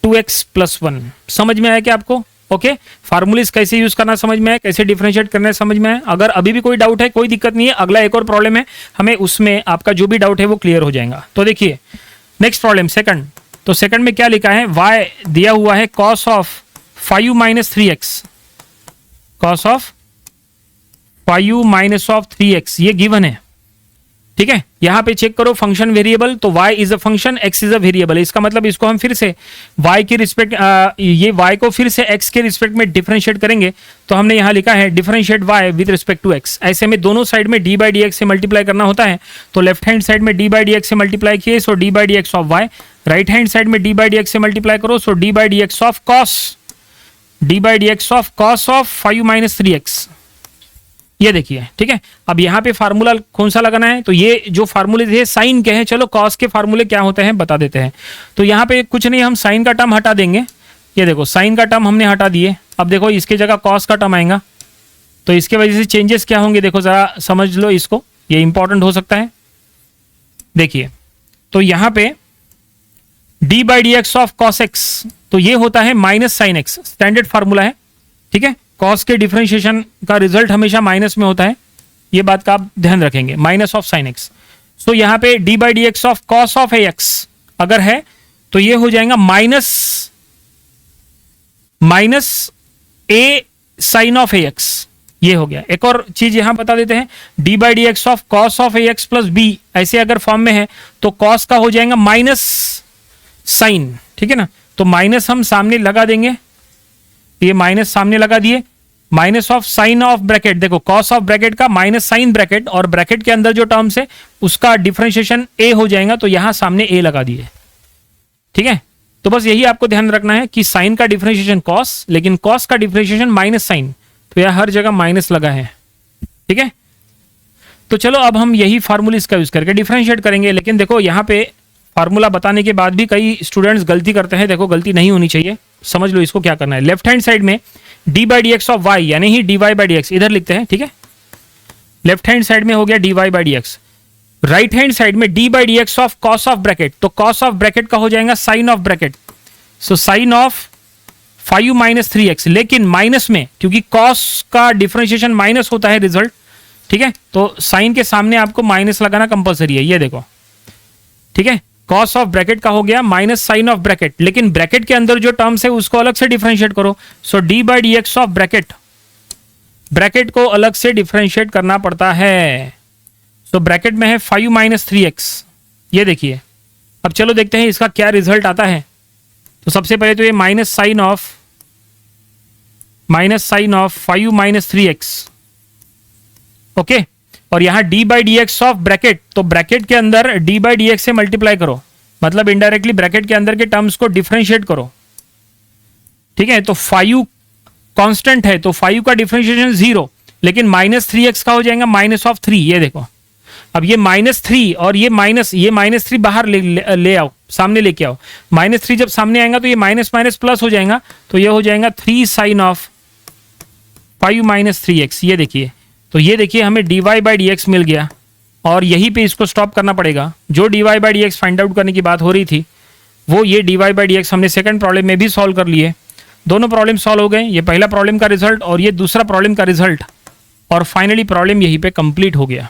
2x+1। समझ में आया क्या आपको? ओके, फार्मूलीज कैसे यूज करना समझ में है, कैसे डिफरेंशिएट करना समझ में है। अगर अभी भी कोई डाउट है कोई दिक्कत नहीं है, अगला एक और प्रॉब्लम है, हमें उसमें आपका जो भी डाउट है वो क्लियर हो जाएगा। तो देखिए नेक्स्ट प्रॉब्लम सेकंड। तो सेकंड में क्या लिखा है, y दिया हुआ है cos of 5u - 3x, cos of 5u - 3x, ये गिवन है, ठीक है। यहां पे चेक करो फंक्शन वेरिएबल, तो y is a function, x is a variable. इसका मतलब इसको हम फिर से y के रिस्पेक्ट, ये y को फिर से x के रिस्पेक्ट में डिफरेंशिएट करेंगे। तो हमने यहां लिखा है differentiate y with respect to x। ऐसे में दोनों साइड में d/dx से मल्टीप्लाई करना होता है। तो लेफ्ट हैंड साइड में d/dx से मल्टीप्लाई किए, सो d/dx of y। Right hand side में d/dx से मल्टीप्लाई करो, सो d/dx of cos of 5u - 3x। ये देखिए, ठीक है। अब यहाँ पे फार्मूला कौन सा लगाना है, तो ये जो फार्मूले थे साइन के हैं। चलो कॉस के फार्मूले क्या होते हैं बता देते हैं। तो यहाँ पे कुछ नहीं, हम साइन का टर्म हटा देंगे। ये देखो साइन का टर्म हमने हटा दिए। अब देखो इसके जगह कॉस का टर्म आएगा, तो इसके वजह से चेंजेस क्या होंगे देखो जरा समझ लो इसको, ये इंपॉर्टेंट हो सकता है। देखिए तो यहाँ पे d/dx ऑफ cos x, तो ये होता है minus sine x, standard formula है, ठीक है। कॉस के डिफरेंशिएशन का रिजल्ट हमेशा माइनस में होता है, ये बात का आप ध्यान रखेंगे, minus of sine x. So यहाँ पे d by d x of cos of a x अगर है तो ये हो जाएगा minus a sine of a x, ये हो गया। एक और चीज यहां बता देते हैं, d by d x of cos of a x plus b, ऐसे अगर फॉर्म में है तो कॉस का हो जाएगा माइनस साइन, ठीक है ना। तो माइनस हम सामने लगा देंगे, ये माइनस सामने लगा दिए, minus of sign of bracket, देखो कॉस ऑफ ब्रैकेट का माइनस साइन ब्रैकेट, और ब्रैकेट के अंदर जो टर्म्स है उसका डिफरेंशिएशन ए हो जाएगा, तो यहां सामने ए लगा दिए, ठीक है। तो बस यही आपको ध्यान रखना है कि साइन का डिफरेंशिएशन कॉस, लेकिन कॉस का डिफरेंशिएशन माइनस साइन, तो यह हर जगह माइनस लगा है, ठीक है। तो चलो अब हम यही फार्मूला इसका यूज करके डिफरेंशिएट करेंगे। लेकिन देखो यहाँ पे फार्मूला बताने के बाद भी कई स्टूडेंट्स गलती करते हैं, देखो गलती नहीं होनी चाहिए, समझ लो इसको क्या करना है। लेफ्ट हैंड साइड में d by d x of y यानी ही d y by d x इधर लिखते हैं, ठीक है। लेफ्ट हैंड साइड में हो गया d y by d x, right hand side में d by d x of cos of bracket, तो कॉस ऑफ ब्रैकेट का हो जाएगा sine of bracket, so sine of 5 minus 3x, लेकिन माइनस में क्योंकि कॉस का डिफरेंशिएशन माइनस होता है रिजल्ट, ठीक है, तो साइन के सामने आपको माइनस लगाना कंपलसरी है, ये देखो, ठीक है। कॉस ऑफ ब्रैकेट का हो गया माइनस साइन ऑफ ब्रैकेट, लेकिन ब्रैकेट के अंदर जो टर्म्स है उसको अलग से डिफरेंशिएट करो, so d by d x of bracket, bracket को अलग से डिफरेंशिएट करना पड़ता है। तो ब्रैकेट में है 5 माइनस 3x, ये देखिए। अब चलो देखते हैं इसका क्या रिजल्ट आता है। तो सबसे पहले तो ये minus sine of 5 minus 3x, okay. और यहां d by d x of bracket, तो ब्रैकेट के अंदर डी बाई डी एक्स से मल्टीप्लाई करो, मतलब इनडायरेक्टली ब्रैकेट के अंदर के टर्म्स को डिफरेंशिएट करो, ठीक है। तो 5 कांस्टेंट है तो 5 का डिफरेंशिएशन 0, लेकिन माइनस 3x का हो जाएगा माइनस ऑफ 3, ये देखो। अब ये -3 और ये -3 बाहर ले आओ, सामने लेके आओ। -3 जब सामने आएगा तो ये माइनस माइनस प्लस हो जाएगा, तो ये हो जाएगा 3 साइन ऑफ 5 माइनस 3x, ये देखिए। तो ये देखिए हमें dy बाई डी एक्स मिल गया, और यहीं पे इसको स्टॉप करना पड़ेगा। जो dy by d x find out करने की बात हो रही थी वो ये dy बाई डी एक्स हमने सेकंड प्रॉब्लम में भी सॉल्व कर लिए, दोनों प्रॉब्लम सॉल्व हो गए। ये पहला प्रॉब्लम का रिजल्ट और ये दूसरा प्रॉब्लम का रिजल्ट, और फाइनली प्रॉब्लम यहीं पे कंप्लीट हो गया।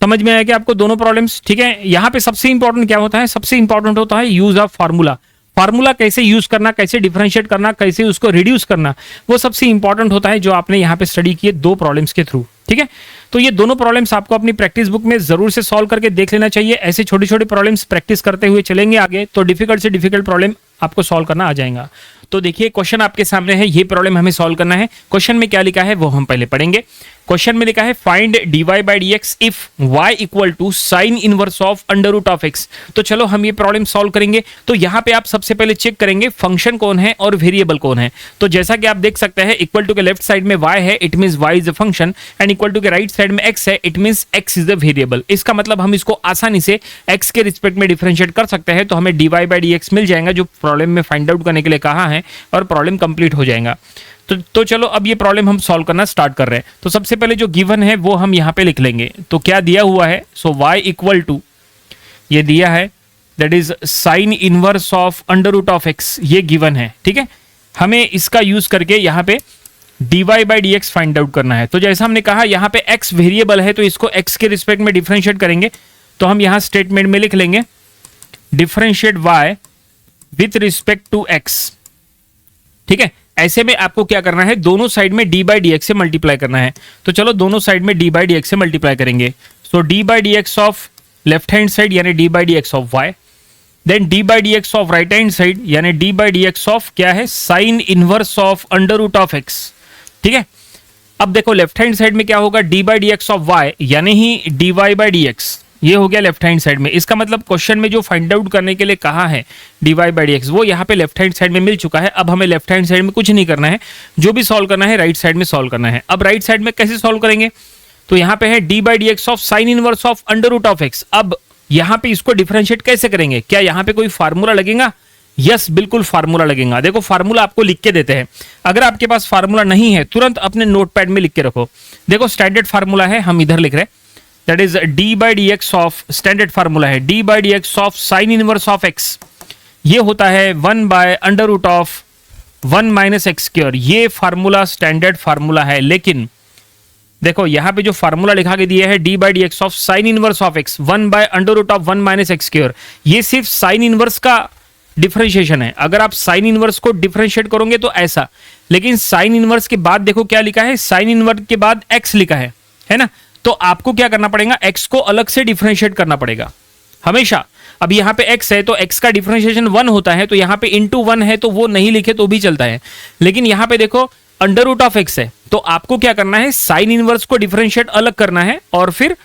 समझ में आया कि आपको दोनों प्रॉब्लम्स, ठीक है। यहाँ पे सबसे इंपॉर्टेंट क्या होता है, सबसे इंपॉर्टेंट होता है यूज ऑफ फार्मूला। फार्मूला कैसे यूज करना, कैसे डिफरेंशिएट करना, कैसे उसको रिड्यूस करना, वो सबसे इंपॉर्टेंट होता है जो आपने यहाँ पे स्टडी किए दो प्रॉब्लम्स के थ्रू, ठीक है। तो ये दोनों प्रॉब्लम्स आपको अपनी प्रैक्टिस बुक में जरूर से सॉल्व करके देख लेना चाहिए। ऐसे छोटे छोटे प्रॉब्लम्स प्रैक्टिस करते हुए चलेंगे आगे तो डिफिकल्ट से डिफिकल्ट प्रॉब्लम आपको सॉल्व करना आ जाएगा। तो देखिए क्वेश्चन आपके सामने है, ये प्रॉब्लम हमें सॉल्व करना है। क्वेश्चन में क्या लिखा है वो हम पहले पढ़ेंगे। क्वेश्चन में लिखा है find dy by d x if y equal to sine inverse of under root of x। तो चलो हम ये प्रॉब्लम सॉल्व करेंगे। तो यहाँ पे आप सबसे पहले चेक करेंगे फंक्शन कौन है और वेरिएबल कौन है। तो जैसा कि आप देख सकते हैं इक्वल टू के लेफ्ट साइड में y है, it means y is a function, and equal to के राइट साइड में x है, it means x is a variable. इसका मतलब हम इसको आसानी से x के रिस्पेक्ट में डिफरेंशिएट कर सकते हैं। तो हमें dy बाई डी एक्स मिल जाएगा जो प्रॉब्लम में फाइंड आउट करने के लिए कहा है, और प्रॉब्लम कंप्लीट हो जाएगा। तो चलो अब ये प्रॉब्लम हम सॉल्व करना स्टार्ट कर रहे हैं। तो सबसे पहले जो गिवन है वो हम यहाँ पे लिख लेंगे। तो क्या दिया हुआ है, सो y इक्वल टू ये दिया है, that is sine inverse of under root of x, ये गिवन है, ठीक है। हमें इसका यूज करके यहाँ पे dy by d x find out करना है। तो जैसा हमने कहा यहाँ पे x वेरिएबल है तो इसको x के रिस्पेक्ट में डिफरेंशिएट करेंगे। तो हम यहाँ स्टेटमेंट में लिख लेंगे differentiate y with respect to x, ठीक है। ऐसे में आपको क्या करना है, दोनों साइड में डी बाई डी एक्स से मल्टीप्लाई करना है। तो चलो दोनों साइड में डी बाई डी एक्स से मल्टीप्लाई करेंगे। So d by d x of left hand side यानी d by d x of y, then d by d x of right hand side यानी d by d x of क्या है, sine inverse of under root of x, ठीक है। अब देखो left hand side में क्या होगा, d by d x of y यानी ही d y by d x, ये हो गया लेफ्ट हैंड साइड में। इसका मतलब क्वेश्चन में जो फाइंड आउट करने के लिए कहा है dy बाई डी एक्स वो यहाँ पे लेफ्ट हैंड साइड में मिल चुका है। अब हमें लेफ्ट हैंड साइड में कुछ नहीं करना है, जो भी सॉल्व करना है राइट साइड में सॉल्व करना है। अब राइट साइड में कैसे सॉल्व करेंगे, तो यहाँ पे है d by d x of sine inverse of under root of x. अब यहाँ पे इसको डिफरेंशिएट कैसे करेंगे, क्या यहाँ पे कोई फार्मूला लगेगा? यस, बिल्कुल फार्मूला लगेगा। देखो फार्मूला आपको लिख के देते हैं, अगर आपके पास फार्मूला नहीं है तुरंत अपने नोटपैड में लिख के रखो। देखो स्टैंडर्ड फार्मूला है, हम इधर लिख रहे हैं, that is d by d x of, standard formula है d by d x of sine inverse of x, ये होता है 1 by under root of 1 minus x square. ये फार्मूला स्टैंडर्ड फार्मूला है, लेकिन देखो यहाँ पे जो फार्मूला लिखा के दिया है d by d x of sine inverse of x 1 by under root of 1 minus x square, ये सिर्फ साइन इनवर्स का डिफरेंशिएशन है। अगर आप साइन इनवर्स को डिफरेंशिएट करोगे तो ऐसा, लेकिन साइन इनवर्स के बाद देखो क्या लिखा है, साइन इनवर्स के बाद एक्स लिखा है ना। तो आपको क्या करना पड़ेगा, एक्स को अलग से डिफरेंशिएट करना पड़ेगा हमेशा। अब यहाँ पे x है तो x का डिफरेंशिएशन 1 होता है, तो यहाँ पे इंटू 1 है तो वो नहीं लिखे तो भी चलता है। लेकिन यहाँ पे देखो अंडर रूट ऑफ x है, तो आपको क्या करना है, साइन इनवर्स को डिफरेंशिएट अलग करना है और फिर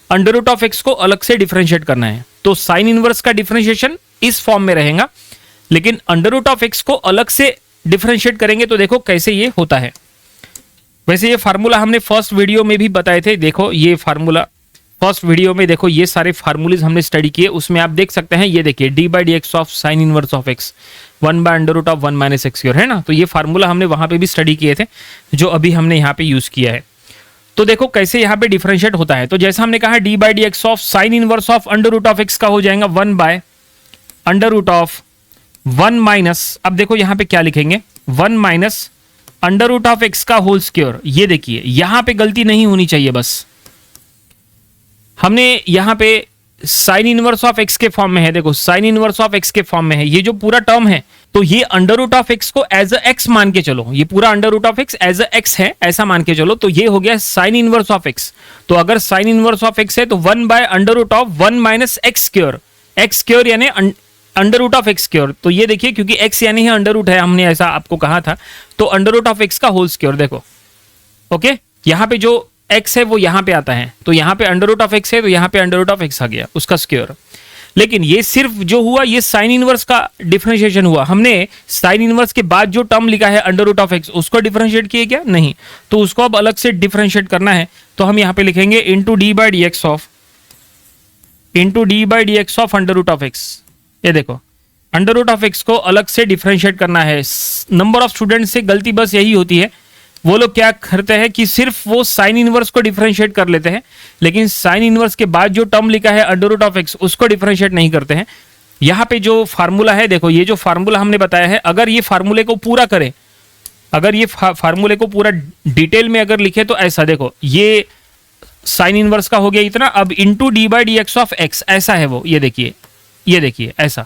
अंडर रूट ऑफ x को अलग से डिफरेंशिएट करना है। तो साइन इनवर्स का डिफरेंशिएशन इस फॉर्म में रहेगा, लेकिन अंडर रूट ऑफ x को अलग से डिफरेंशिएट करेंगे तो देखो कैसे ये होता है। वैसे ये फार्मूला हमने फर्स्ट वीडियो में भी बताए थे। देखो ये फार्मूला फर्स्ट वीडियो में, देखो ये सारे फार्मूलेज हमने स्टडी किए, उसमें आप देख सकते हैं। ये देखिए d by d x of sine inverse of x 1 by under root of 1 minus x square, है ना। तो ये फार्मूला हमने वहां पे भी स्टडी किए थे, जो अभी हमने यहाँ पे यूज किया है। तो देखो कैसे यहाँ पे डिफरेंशिएट होता है। तो जैसा हमने कहा d by d x of sine inverse of under root of x का हो जाएगा 1 by under root of 1 minus, अब देखो यहाँ पे क्या लिखेंगे, 1 minus under root of x का होल स्क्वायर। ये देखिए यहाँ पे गलती नहीं होनी चाहिए, बस हमने यहाँ पे साइन इनवर्स ऑफ एक्स के फॉर्म में है। देखो साइन इनवर्स ऑफ एक्स के फॉर्म में है, ये जो पूरा टर्म है, तो ये अंडर रूट ऑफ एक्स को एज अ एक्स मान के चलो, ये पूरा under root of x as a x है ऐसा मान के चलो, तो ये हो गया साइन इनवर्स ऑफ एक्स। तो अगर साइन इनवर्स ऑफ एक्स है तो 1 by under root of 1 minus x square यानी under root of x square. तो ये देखिए क्योंकि एक्स यानी है अंडर रूट है, हमने ऐसा आपको कहा था, तो अंडर रूट ऑफ एक्स का होल स्क्वायर। देखो ओके, यहाँ पे जो x है वो यहाँ पे आता है, तो यहाँ पे अंडर रूट ऑफ x है तो यहाँ पे अंडर रूट ऑफ x आ गया उसका स्क्वायर। लेकिन ये सिर्फ जो हुआ ये साइन इनवर्स का डिफरेंशिएशन हुआ। हमने साइन इनवर्स के बाद जो टर्म लिखा है अंडर रूट ऑफ x उसको डिफरेंशिएट किए क्या, नहीं, तो उसको अब अलग से डिफरेंशिएट करना है। तो हम यहाँ पे लिखेंगे into d by d x of under root of x। ये देखो अंडर रूट ऑफ x को अलग से डिफरेंशिएट करना है। नंबर ऑफ स्टूडेंट से गलती बस यही होती है, वो लोग क्या करते हैं कि सिर्फ वो साइन इनवर्स को डिफरेंशिएट कर लेते हैं, लेकिन साइन इनवर्स के बाद जो टर्म लिखा है अंडर रूट ऑफ एक्स उसको डिफरेंशिएट नहीं करते हैं। यहाँ पे जो फार्मूला है, देखो ये जो फार्मूला हमने बताया है, अगर ये फार्मूले को पूरा करें, अगर ये फार्मूले को पूरा डिटेल में अगर लिखे तो ऐसा देखो, ये साइन इनवर्स का हो गया इतना, अब into d by d x of x ऐसा है वो, ये देखिए ऐसा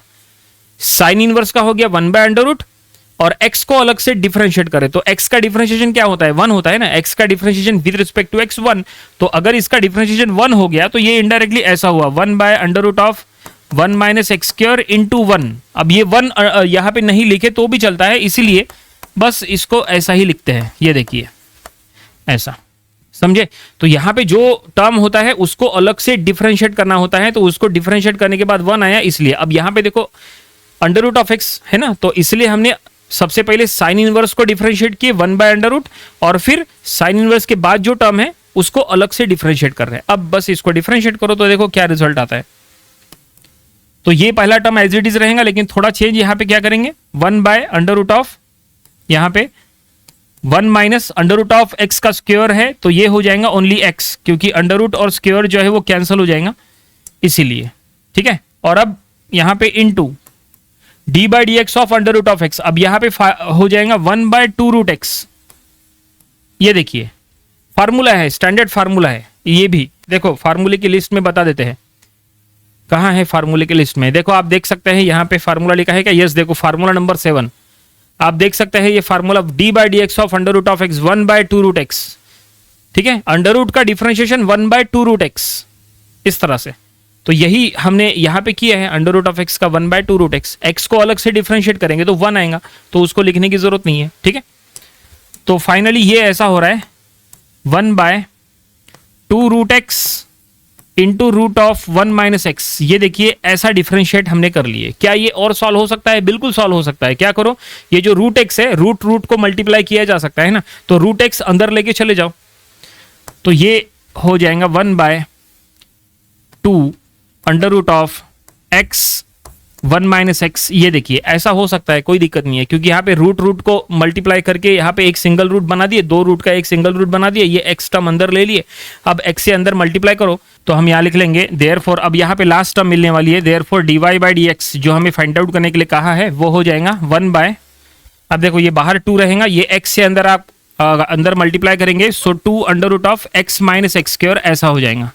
साइन इनवर्स का हो गया 1 बाय अंडर रूट, और x को अलग से डिफरेंशिएट करें तो x का डिफरेंशिएशन क्या होता है, 1 होता है ना, x का differentiation with respect to x 1। तो अगर इसका डिफरेंशिएशन 1 हो गया तो ये इनडायरेक्टली ऐसा हुआ 1 by under root of 1 minus x square into 1। अब ये 1 यहाँ पे नहीं लिखे तो भी चलता है, इसीलिए बस इसको ऐसा ही लिखते हैं। ये देखिए ऐसा, समझे। तो यहाँ पे जो टर्म होता है उसको अलग से डिफरेंशिएट करना होता है, तो उसको डिफरेंशिएट करने के बाद 1 आया, इसलिए अब यहाँ पे देखो अंडर रूट ऑफ एक्स है ना, तो इसलिए हमने सबसे पहले साइन इनवर्स को डिफरेंशिएट किए 1 बाय अंडर रूट, और फिर साइन इनवर्स के बाद जो टर्म है उसको अलग से डिफरेंशिएट कर रहे हैं। अब बस इसको डिफरेंशिएट करो तो देखो क्या रिजल्ट आता है। तो ये पहला टर्म एज इट इज रहेगा, लेकिन थोड़ा चेंज यहाँ पे क्या करेंगे, 1 बाय अंडर रूट ऑफ, यहाँ पे 1 minus under root of x का स्क्वायर है, तो ये हो जाएगा ओनली एक्स, क्योंकि अंडर रूट और स्क्वायर जो है वो कैंसिल हो जाएगा इसीलिए, ठीक है। और अब यहाँ पे into d by d x of under root of x, अब यहाँ पे हो जाएगा 1 बाय 2 रूट एक्स। ये देखिए फार्मूला है, स्टैंडर्ड फार्मूला है, ये भी देखो फार्मूले की लिस्ट में बता देते हैं। कहाँ है फार्मूले की लिस्ट में, देखो आप देख सकते हैं यहाँ पे फार्मूला लिखा है क्या, यस देखो फार्मूला नंबर 7 आप देख सकते हैं, ये formula d by d x of under root of x 1 by 2 root x, ठीक है। अंडर रूट का डिफरेंशिएशन 1 बाय 2 रूट एक्स, इस तरह से। तो यही हमने यहाँ पे किया है, अंडर रूट ऑफ एक्स का 1 बाय 2 रूट एक्स। एक्स को अलग से डिफरेंशिएट करेंगे तो 1 आएगा, तो उसको लिखने की जरूरत नहीं है, ठीक है। तो फाइनली ये ऐसा हो रहा है 1 by 2 root x into root of 1 minus x. ये देखिए ऐसा डिफरेंशिएट हमने कर लिए। क्या ये और सॉल्व हो सकता है, बिल्कुल सॉल्व हो सकता है। क्या करो, ये जो रूट एक्स है, रूट को मल्टीप्लाई किया जा सकता है ना, तो रूट एक्स अंदर लेके चले जाओ, तो ये हो जाएगा 1 by 2 under root of x 1 minus x. ये देखिए ऐसा हो सकता है, कोई दिक्कत नहीं है, क्योंकि यहाँ पे रूट को मल्टीप्लाई करके यहाँ पे एक सिंगल रूट बना दिए, 2 रूट का एक सिंगल रूट बना दिए, ये एक्स टर्म अंदर ले लिए। अब एक्स से अंदर मल्टीप्लाई करो तो हम यहाँ लिख लेंगे देयरफॉर, अब यहाँ पे लास्ट टर्म मिलने वाली है, therefore d y by d x जो हमें फाइंड आउट करने के लिए कहा है वो हो जाएगा 1 बाय, अब देखो ये बाहर 2 रहेगा, ये एक्स से अंदर आप अंदर मल्टीप्लाई करेंगे, so 2 under root of x minus x square ऐसा हो जाएगा।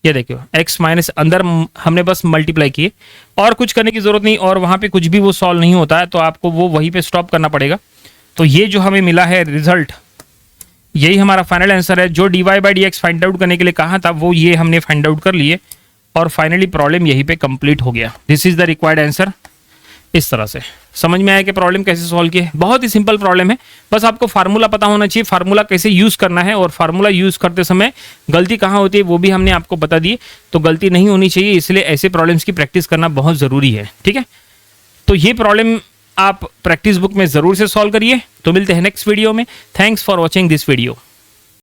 ये देखियो x माइनस अंदर हमने बस मल्टीप्लाई किए और कुछ करने की जरूरत नहीं, और वहां पे कुछ भी वो सॉल्व नहीं होता है तो आपको वो वहीं पे स्टॉप करना पड़ेगा। तो ये जो हमें मिला है रिजल्ट, यही हमारा फाइनल आंसर है। जो dy by d x find out करने के लिए कहा था वो ये हमने फाइंड आउट कर लिए और फाइनली प्रॉब्लम यहीं पे कंप्लीट हो गया। This is the required answer. इस तरह से समझ में आया कि प्रॉब्लम कैसे सॉल्व की है। बहुत ही सिंपल प्रॉब्लम है, बस आपको फार्मूला पता होना चाहिए, फार्मूला कैसे यूज करना है, और फार्मूला यूज करते समय गलती कहाँ होती है वो भी हमने आपको बता दी। तो गलती नहीं होनी चाहिए, इसलिए ऐसे प्रॉब्लम्स की प्रैक्टिस करना बहुत जरूरी है। ठीक है, तो ये प्रॉब्लम आप प्रैक्टिस बुक में जरूर से सॉल्व करिए। तो मिलते हैं नेक्स्ट वीडियो में। Thanks for watching this video.